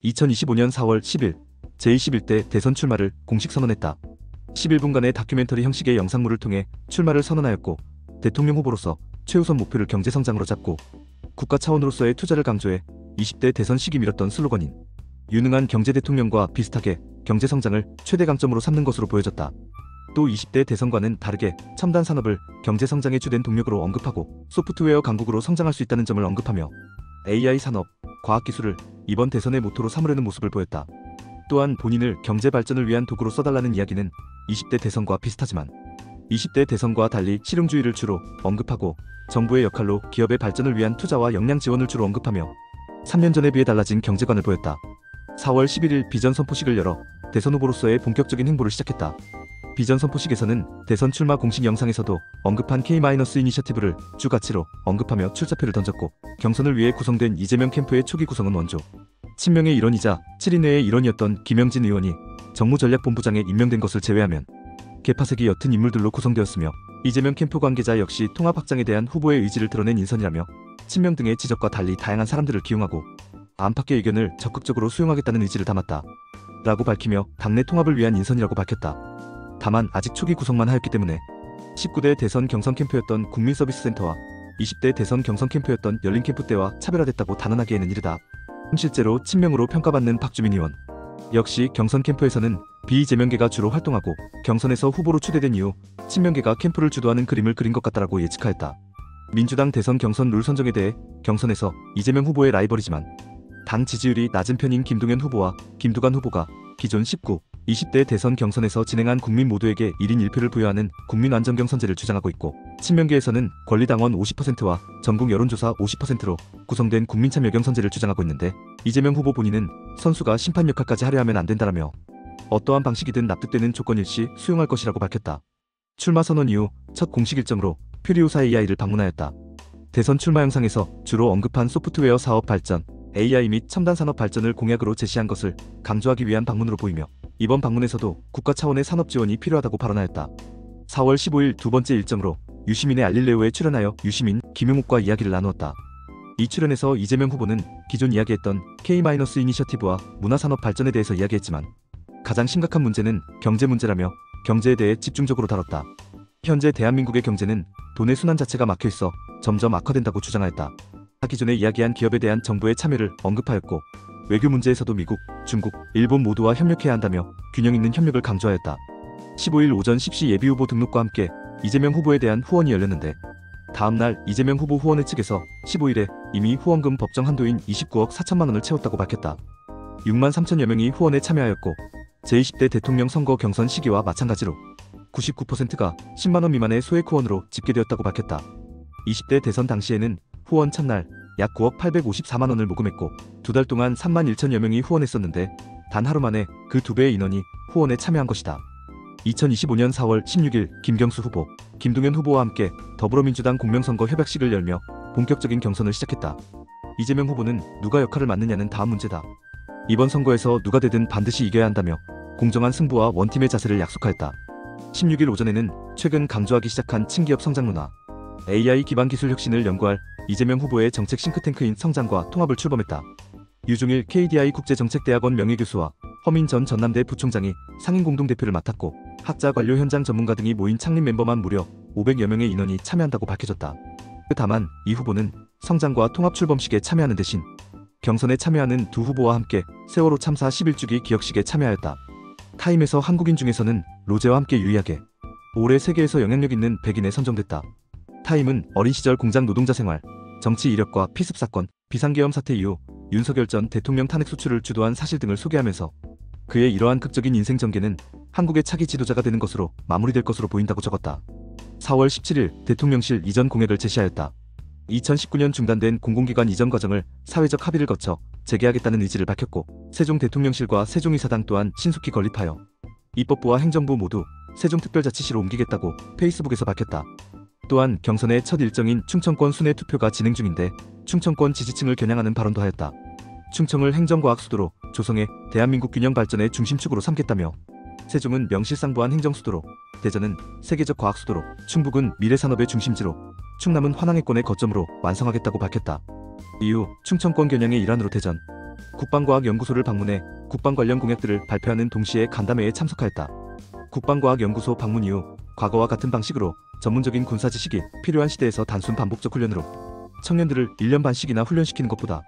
2025년 4월 10일 제21대 대선 출마를 공식 선언했다. 11분간의 다큐멘터리 형식의 영상물을 통해 출마를 선언하였고, 대통령 후보로서 최우선 목표를 경제성장으로 잡고 국가 차원으로서의 투자를 강조해 20대 대선 시기 밀었던 슬로건인 유능한 경제 대통령과 비슷하게 경제성장을 최대 강점으로 삼는 것으로 보여졌다. 또 20대 대선과는 다르게 첨단 산업을 경제성장의 주된 동력으로 언급하고 소프트웨어 강국으로 성장할 수 있다는 점을 언급하며 AI 산업, 과학기술을 이번 대선의 모토로 삼으려는 모습을 보였다. 또한 본인을 경제 발전을 위한 도구로 써달라는 이야기는 20대 대선과 비슷하지만 20대 대선과 달리 실용주의를 주로 언급하고 정부의 역할로 기업의 발전을 위한 투자와 역량 지원을 주로 언급하며 3년 전에 비해 달라진 경제관을 보였다. 4월 11일 비전 선포식을 열어 대선 후보로서의 본격적인 행보를 시작했다. 비전 선포식에서는 대선 출마 공식 영상에서도 언급한 K-이니셔티브를 주 가치로 언급하며 출사표를 던졌고, 경선을 위해 구성된 이재명 캠프의 초기 구성은 원조 친명의 일원이자 7인회의 일원이었던 김영진 의원이 정무전략본부장에 임명된 것을 제외하면 개파색이 옅은 인물들로 구성되었으며, 이재명 캠프 관계자 역시 통합 확장에 대한 후보의 의지를 드러낸 인선이라며 친명 등의 지적과 달리 다양한 사람들을 기용하고 안팎의 의견을 적극적으로 수용하겠다는 의지를 담았다 라고 밝히며 당내 통합을 위한 인선이라고 밝혔다. 다만 아직 초기 구성만 하였기 때문에 19대 대선 경선 캠프였던 국민서비스센터와 20대 대선 경선 캠프였던 열린캠프 때와 차별화됐다고 단언하기에는 이르다. 실제로 친명으로 평가받는 박주민 의원 역시 경선 캠프에서는 비이재명계가 주로 활동하고 경선에서 후보로 추대된 이후 친명계가 캠프를 주도하는 그림을 그린 것 같다라고 예측하였다. 민주당 대선 경선 룰 선정에 대해 경선에서 이재명 후보의 라이벌이지만 당 지지율이 낮은 편인 김동연 후보와 김두관 후보가 기존 19, 20대 대선 경선에서 진행한 국민 모두에게 1인 1표를 부여하는 국민안전경선제를 주장하고 있고, 친명계에서는 권리당원 50%와 전국 여론조사 50%로 구성된 국민참여경선제를 주장하고 있는데, 이재명 후보 본인은 선수가 심판 역할까지 하려 하면 안 된다라며 어떠한 방식이든 납득되는 조건일시 수용할 것이라고 밝혔다. 출마 선언 이후 첫 공식 일정으로 퓨리오사 AI를 방문하였다. 대선 출마 영상에서 주로 언급한 소프트웨어 사업 발전, AI 및 첨단 산업 발전을 공약으로 제시한 것을 강조하기 위한 방문으로 보이며, 이번 방문에서도 국가 차원의 산업 지원이 필요하다고 발언하였다. 4월 15일 두 번째 일정으로 유시민의 알릴레오에 출연하여 유시민, 김용욱과 이야기를 나누었다. 이 출연에서 이재명 후보는 기존 이야기했던 K-이니셔티브와 문화산업 발전에 대해서 이야기했지만 가장 심각한 문제는 경제 문제라며 경제에 대해 집중적으로 다뤘다. 현재 대한민국의 경제는 돈의 순환 자체가 막혀있어 점점 악화된다고 주장하였다. 기존에 이야기한 기업에 대한 정부의 참여를 언급하였고, 외교 문제에서도 미국, 중국, 일본 모두와 협력해야 한다며 균형 있는 협력을 강조하였다. 15일 오전 10시 예비후보 등록과 함께 이재명 후보에 대한 후원이 열렸는데, 다음날 이재명 후보 후원회 측에서 15일에 이미 후원금 법정 한도인 29억 4천만 원을 채웠다고 밝혔다. 6만 3천여 명이 후원에 참여하였고, 제20대 대통령 선거 경선 시기와 마찬가지로 99%가 10만 원 미만의 소액 후원으로 집계되었다고 밝혔다. 20대 대선 당시에는 후원 첫날 약 9억 854만 원을 모금했고, 두 달 동안 3만 1천여 명이 후원했었는데 단 하루 만에 그 2배의 인원이 후원에 참여한 것이다. 2025년 4월 16일 김경수 후보, 김동연 후보와 함께 더불어민주당 공명선거 협약식을 열며 본격적인 경선을 시작했다. 이재명 후보는 누가 역할을 맡느냐는 다음 문제다. 이번 선거에서 누가 되든 반드시 이겨야 한다며 공정한 승부와 원팀의 자세를 약속하였다. 16일 오전에는 최근 강조하기 시작한 친기업 성장 문화, AI 기반 기술 혁신을 연구할 이재명 후보의 정책 싱크탱크인 성장과 통합을 출범했다. 유종일 KDI 국제정책대학원 명예교수와 허민 전 전남대 부총장이 상임 공동대표를 맡았고, 학자 관료 현장 전문가 등이 모인 창립 멤버만 무려 500여 명의 인원이 참여한다고 밝혀졌다. 다만 이 후보는 성장과 통합 출범식에 참여하는 대신 경선에 참여하는 두 후보와 함께 세월호 참사 11주기 기억식에 참여하였다. 타임에서 한국인 중에서는 로제와 함께 유일하게 올해 세계에서 영향력 있는 100인에 선정됐다. 타임은 어린 시절 공장 노동자 생활, 정치 이력과 피습 사건, 비상계엄 사태 이후 윤석열 전 대통령 탄핵 소추를 주도한 사실 등을 소개하면서 그의 이러한 극적인 인생 전개는 한국의 차기 지도자가 되는 것으로 마무리될 것으로 보인다고 적었다. 4월 17일 대통령실 이전 공약을 제시하였다. 2019년 중단된 공공기관 이전 과정을 사회적 합의를 거쳐 재개하겠다는 의지를 밝혔고, 세종 대통령실과 세종이사당 또한 신속히 건립하여 입법부와 행정부 모두 세종특별자치시로 옮기겠다고 페이스북에서 밝혔다. 또한 경선의 첫 일정인 충청권 순회 투표가 진행 중인데 충청권 지지층을 겨냥하는 발언도 하였다. 충청을 행정과학 수도로 조성해 대한민국 균형 발전의 중심축으로 삼겠다며, 세종은 명실상부한 행정수도로, 대전은 세계적 과학수도로, 충북은 미래산업의 중심지로, 충남은 환항해권의 거점으로 완성하겠다고 밝혔다. 이후 충청권 겨냥의 일환으로 대전, 국방과학연구소를 방문해 국방 관련 공약들을 발표하는 동시에 간담회에 참석하였다. 국방과학연구소 방문 이후 과거와 같은 방식으로 전문적인 군사 지식이 필요한 시대에서 단순 반복적 훈련으로 청년들을 1년 반씩이나 훈련시키는 것보다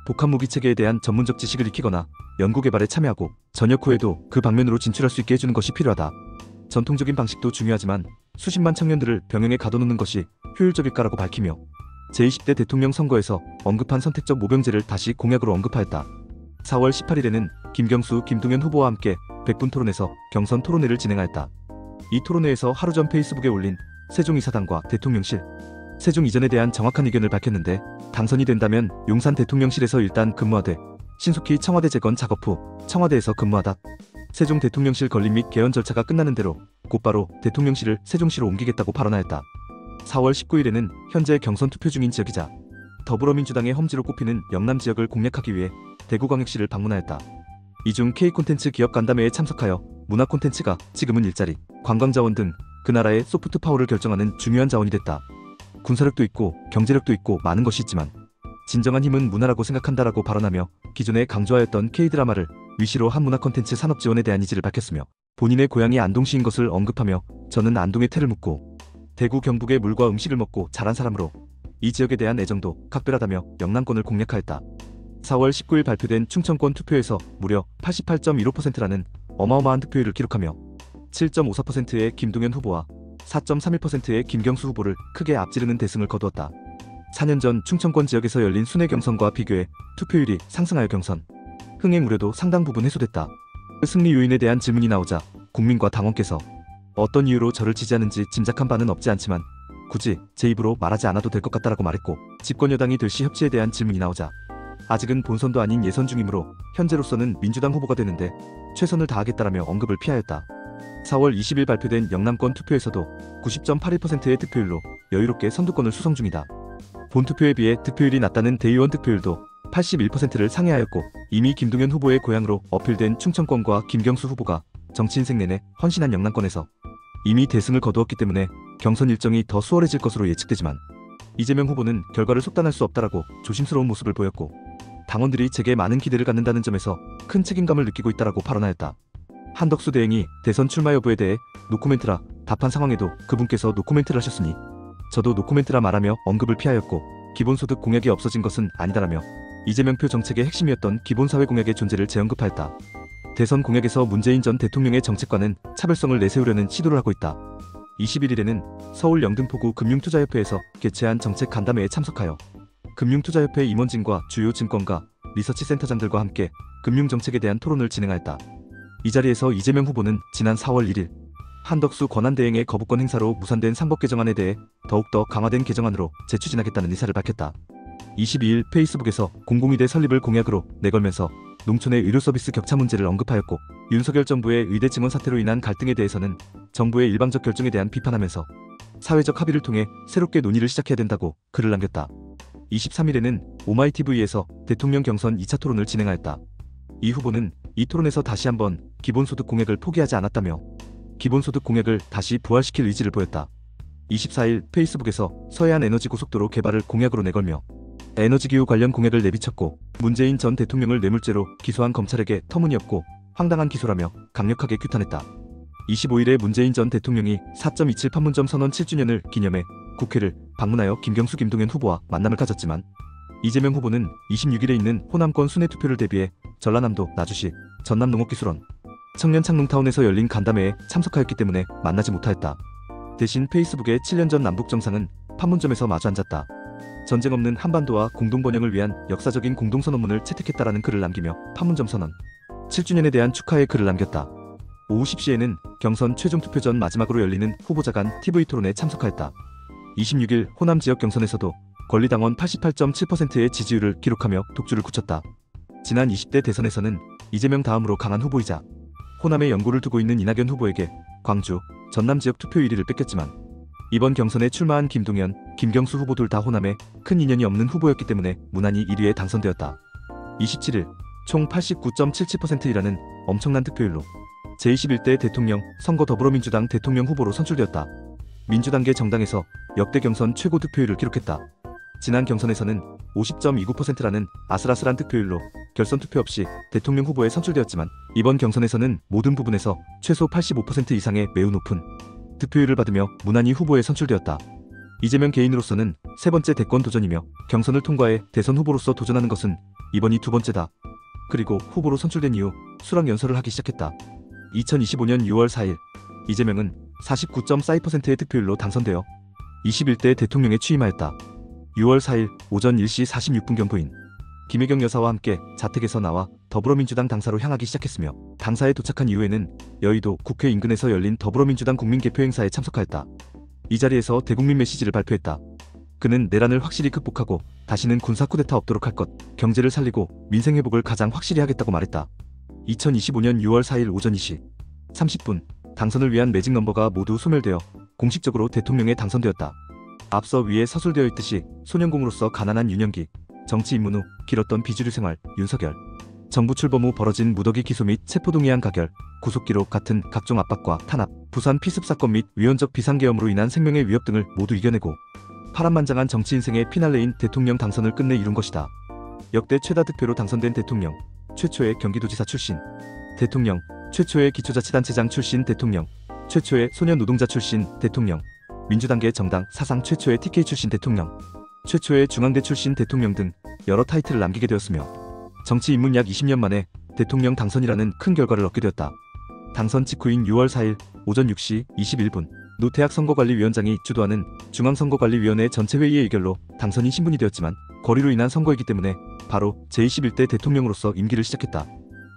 복합 무기 체계에 대한 전문적 지식을 익히거나 연구개발에 참여하고 전역 후에도 그 방면으로 진출할 수 있게 해주는 것이 필요하다. 전통적인 방식도 중요하지만 수십만 청년들을 병영에 가둬놓는 것이 효율적일까라고 밝히며 제20대 대통령 선거에서 언급한 선택적 모병제를 다시 공약으로 언급하였다. 4월 18일에는 김경수, 김동연 후보와 함께 100분 토론에서 경선 토론회를 진행하였다. 이 토론회에서 하루 전 페이스북에 올린 세종이사당과 대통령실, 세종 이전에 대한 정확한 의견을 밝혔는데 당선이 된다면 용산 대통령실에서 일단 근무하되 신속히 청와대 재건 작업 후 청와대에서 근무하다. 세종 대통령실 건립 및 개헌 절차가 끝나는 대로 곧바로 대통령실을 세종시로 옮기겠다고 발언하였다. 4월 19일에는 현재 경선 투표 중인 지역이자 더불어민주당의 험지로 꼽히는 영남 지역을 공략하기 위해 대구광역시를 방문하였다. 이중 K콘텐츠 기업 간담회에 참석하여 문화 콘텐츠가 지금은 일자리, 관광자원 등 그 나라의 소프트 파워를 결정하는 중요한 자원이 됐다. 군사력도 있고 경제력도 있고 많은 것이 있지만 진정한 힘은 문화라고 생각한다라고 발언하며 기존에 강조하였던 K드라마를 위시로 한 문화 콘텐츠 산업 지원에 대한 의지를 밝혔으며 본인의 고향이 안동시인 것을 언급하며 저는 안동의 태를 묻고 대구 경북의 물과 음식을 먹고 자란 사람으로 이 지역에 대한 애정도 각별하다며 영남권을 공략하였다. 4월 19일 발표된 충청권 투표에서 무려 88.15%라는 어마어마한 득표율을 기록하며 7.54%의 김동연 후보와 4.31%의 김경수 후보를 크게 앞지르는 대승을 거두었다. 4년 전 충청권 지역에서 열린 순회 경선과 비교해 투표율이 상승하여 경선 흥행 우려도 상당 부분 해소됐다. 승리 요인에 대한 질문이 나오자 국민과 당원께서 어떤 이유로 저를 지지하는지 짐작한 바는 없지 않지만 굳이 제 입으로 말하지 않아도 될 것 같다라고 말했고, 집권 여당이 될 시 협치에 대한 질문이 나오자 아직은 본선도 아닌 예선 중이므로 현재로서는 민주당 후보가 되는데 최선을 다하겠다라며 언급을 피하였다. 4월 20일 발표된 영남권 투표에서도 90.81%의 득표율로 여유롭게 선두권을 수성 중이다. 본 투표에 비해 득표율이 낮다는 대의원 득표율도 81%를 상회하였고, 이미 김동연 후보의 고향으로 어필된 충청권과 김경수 후보가 정치 인생 내내 헌신한 영남권에서 이미 대승을 거두었기 때문에 경선 일정이 더 수월해질 것으로 예측되지만 이재명 후보는 결과를 속단할 수 없다라고 조심스러운 모습을 보였고, 당원들이 제게 많은 기대를 갖는다는 점에서 큰 책임감을 느끼고 있다라고 발언하였다. 한덕수 대행이 대선 출마 여부에 대해 노코멘트라 답한 상황에도 그분께서 노코멘트를 하셨으니 저도 노코멘트라 말하며 언급을 피하였고, 기본소득 공약이 없어진 것은 아니다라며 이재명표 정책의 핵심이었던 기본사회 공약의 존재를 재언급하였다. 대선 공약에서 문재인 전 대통령의 정책과는 차별성을 내세우려는 시도를 하고 있다. 21일에는 서울 영등포구 금융투자협회에서 개최한 정책 간담회에 참석하여 금융투자협회 임원진과 주요 증권가, 리서치 센터장들과 함께 금융정책에 대한 토론을 진행하였다. 이 자리에서 이재명 후보는 지난 4월 1일 한덕수 권한대행의 거부권 행사로 무산된 상법 개정안에 대해 더욱더 강화된 개정안으로 재추진하겠다는 의사를 밝혔다. 22일 페이스북에서 공공의대 설립을 공약으로 내걸면서 농촌의 의료서비스 격차 문제를 언급하였고, 윤석열 정부의 의대 증원 사태로 인한 갈등에 대해서는 정부의 일방적 결정에 대한 비판하면서 사회적 합의를 통해 새롭게 논의를 시작해야 된다고 글을 남겼다. 23일에는 오마이TV에서 대통령 경선 2차 토론을 진행하였다. 이 후보는 이 토론에서 다시 한번 기본소득 공약을 포기하지 않았다며 기본소득 공약을 다시 부활시킬 의지를 보였다. 24일 페이스북에서 서해안 에너지 고속도로 개발을 공약으로 내걸며 에너지기후 관련 공약을 내비쳤고, 문재인 전 대통령을 뇌물죄로 기소한 검찰에게 터무니없고 황당한 기소라며 강력하게 규탄했다. 25일에 문재인 전 대통령이 4.27 판문점 선언 7주년을 기념해 국회를 방문하여 김경수, 김동연 후보와 만남을 가졌지만 이재명 후보는 26일에 있는 호남권 순회투표를 대비해 전라남도 나주시 전남농업기술원 청년창농타운에서 열린 간담회에 참석하였기 때문에 만나지 못하였다. 대신 페이스북에 7년 전 남북정상은 판문점에서 마주 앉았다. 전쟁 없는 한반도와 공동번영을 위한 역사적인 공동선언문을 채택했다라는 글을 남기며 판문점 선언 7주년에 대한 축하의 글을 남겼다. 오후 10시에는 경선 최종투표 전 마지막으로 열리는 후보자 간 TV토론에 참석하였다. 26일 호남 지역 경선에서도 권리당원 88.7%의 지지율을 기록하며 독주를 굳혔다. 지난 20대 대선에서는 이재명 다음으로 강한 후보이자 호남에 연고를 두고 있는 이낙연 후보에게 광주, 전남 지역 투표 1위를 뺏겼지만 이번 경선에 출마한 김동연, 김경수 후보 둘 다 호남에 큰 인연이 없는 후보였기 때문에 무난히 1위에 당선되었다. 27일 총 89.77%이라는 엄청난 득표율로 제21대 대통령 선거 더불어민주당 대통령 후보로 선출되었다. 민주당계 정당에서 역대 경선 최고 득표율을 기록했다. 지난 경선에서는 50.29%라는 아슬아슬한 득표율로 결선 투표 없이 대통령 후보에 선출되었지만 이번 경선에서는 모든 부분에서 최소 85% 이상의 매우 높은 득표율을 받으며 무난히 후보에 선출되었다. 이재명 개인으로서는 세 번째 대권 도전이며 경선을 통과해 대선 후보로서 도전하는 것은 이번이 두 번째다. 그리고 후보로 선출된 이후 수락연설을 하기 시작했다. 2025년 6월 4일 이재명은 49.42%의 득표율로 당선되어 21대 대통령에 취임하였다. 6월 4일 오전 1시 46분경 부인 김혜경 여사와 함께 자택에서 나와 더불어민주당 당사로 향하기 시작했으며 당사에 도착한 이후에는 여의도 국회 인근에서 열린 더불어민주당 국민개표 행사에 참석하였다. 이 자리에서 대국민 메시지를 발표했다. 그는 내란을 확실히 극복하고 다시는 군사 쿠데타 없도록 할 것, 경제를 살리고 민생 회복을 가장 확실히 하겠다고 말했다. 2025년 6월 4일 오전 2시 30분 당선을 위한 매직 넘버가 모두 소멸되어 공식적으로 대통령에 당선되었다. 앞서 위에 서술되어 있듯이 소년공으로서 가난한 유년기, 정치 입문 후 길었던 비주류 생활, 윤석열 정부 출범 후 벌어진 무더기 기소 및 체포동의안 가결, 구속기록 같은 각종 압박과 탄압, 부산 피습 사건 및 위헌적 비상계엄으로 인한 생명의 위협 등을 모두 이겨내고 파란만장한 정치 인생의 피날레인 대통령 당선을 끝내 이룬 것이다. 역대 최다 득표로 당선된 대통령, 최초의 경기도지사 출신 대통령, 최초의 기초자치단체장 출신 대통령, 최초의 소년노동자 출신 대통령, 민주당계 정당 사상 최초의 TK 출신 대통령, 최초의 중앙대 출신 대통령 등 여러 타이틀을 남기게 되었으며 정치 입문 약 20년 만에 대통령 당선이라는 큰 결과를 얻게 되었다. 당선 직후인 6월 4일 오전 6시 21분 노태학 선거관리위원장이 주도하는 중앙선거관리위원회 전체 회의의 의결로 당선인 신분이 되었지만 거리로 인한 선거이기 때문에 바로 제21대 대통령으로서 임기를 시작했다.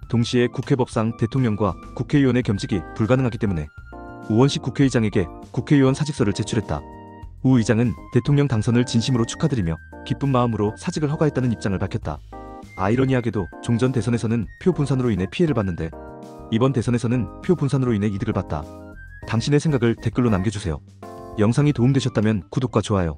동시에 국회법상 대통령과 국회의원의 겸직이 불가능하기 때문에 우원식 국회의장에게 국회의원 사직서를 제출했다. 우 의장은 대통령 당선을 진심으로 축하드리며 기쁜 마음으로 사직을 허가했다는 입장을 밝혔다. 아이러니하게도 종전 대선에서는 표 분산으로 인해 피해를 봤는데 이번 대선에서는 표 분산으로 인해 이득을 봤다. 당신의 생각을 댓글로 남겨주세요. 영상이 도움되셨다면 구독과 좋아요,